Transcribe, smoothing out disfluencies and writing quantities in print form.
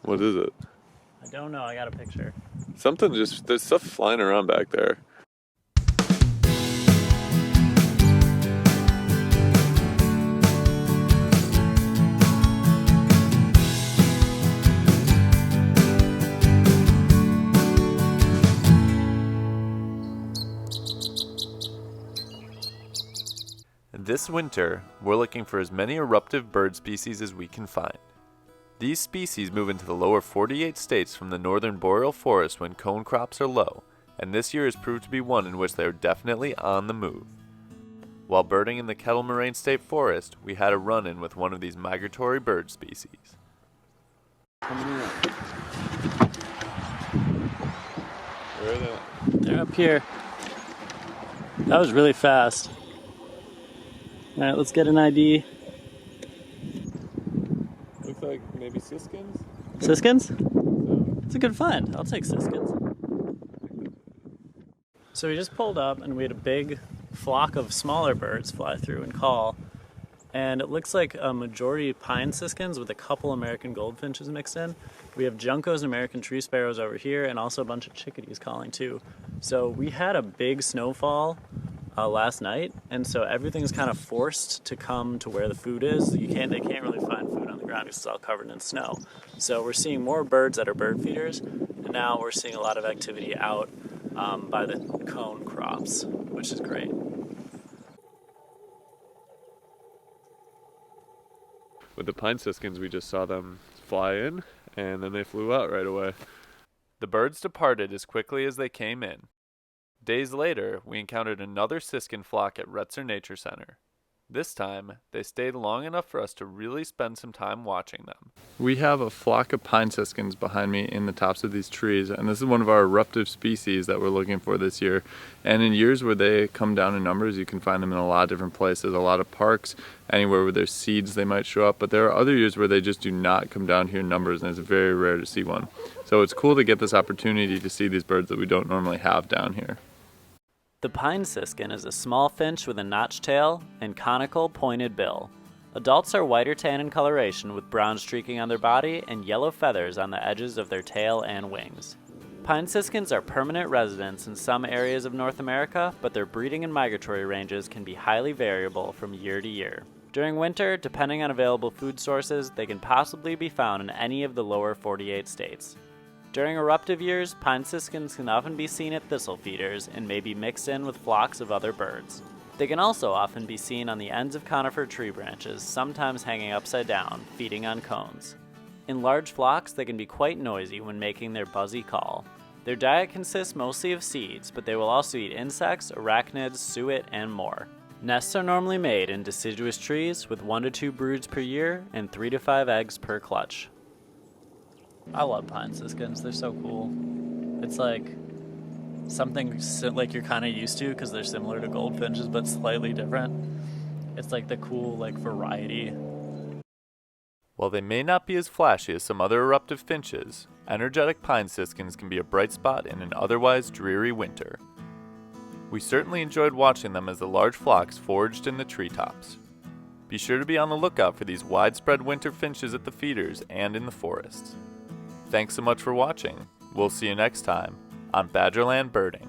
What is it? I don't know, I got a picture. Something just, there's stuff flying around back there. This winter, we're looking for as many eruptive bird species as we can find. These species move into the lower 48 states from the northern boreal forest when cone crops are low, and this year has proved to be one in which they are definitely on the move. While birding in the Kettle Moraine State Forest, we had a run-in with one of these migratory bird species. Where are they? They're up here. That was really fast. Alright, let's get an ID. Looks like maybe Siskins? Siskins? It's a good find. I'll take Siskins. So we just pulled up and we had a big flock of smaller birds fly through and call. And it looks like a majority Pine Siskins with a couple American goldfinches mixed in. We have juncos and American tree sparrows over here and also a bunch of chickadees calling too. So we had a big snowfall last night, and so everything's kind of forced to come to where the food is. They can't really find food on the ground because it's all covered in snow. So we're seeing more birds that are bird feeders, and now we're seeing a lot of activity out by the cone crops, which is great. With the Pine Siskins, we just saw them fly in, and then they flew out right away. The birds departed as quickly as they came in. Days later, we encountered another Siskin flock at Retzer Nature Center. This time, they stayed long enough for us to really spend some time watching them. We have a flock of Pine Siskins behind me in the tops of these trees, and this is one of our eruptive species that we're looking for this year. And in years where they come down in numbers, you can find them in a lot of different places, a lot of parks, anywhere where there's seeds they might show up, but there are other years where they just do not come down here in numbers, and it's very rare to see one. So it's cool to get this opportunity to see these birds that we don't normally have down here. The Pine Siskin is a small finch with a notched tail and conical, pointed bill. Adults are whiter tan in coloration with brown streaking on their body and yellow feathers on the edges of their tail and wings. Pine Siskins are permanent residents in some areas of North America, but their breeding and migratory ranges can be highly variable from year to year. During winter, depending on available food sources, they can possibly be found in any of the lower 48 states. During eruptive years, Pine Siskins can often be seen at thistle feeders and may be mixed in with flocks of other birds. They can also often be seen on the ends of conifer tree branches, sometimes hanging upside down, feeding on cones. In large flocks, they can be quite noisy when making their buzzy call. Their diet consists mostly of seeds, but they will also eat insects, arachnids, suet, and more. Nests are normally made in deciduous trees with 1 to 2 broods per year and 3 to 5 eggs per clutch. I love Pine Siskins, they're so cool. It's like something like you're kind of used to because they're similar to goldfinches but slightly different. It's like the cool variety. While they may not be as flashy as some other eruptive finches, energetic Pine Siskins can be a bright spot in an otherwise dreary winter. We certainly enjoyed watching them as the large flocks foraged in the treetops. Be sure to be on the lookout for these widespread winter finches at the feeders and in the forests. Thanks so much for watching. We'll see you next time on Badgerland Birding.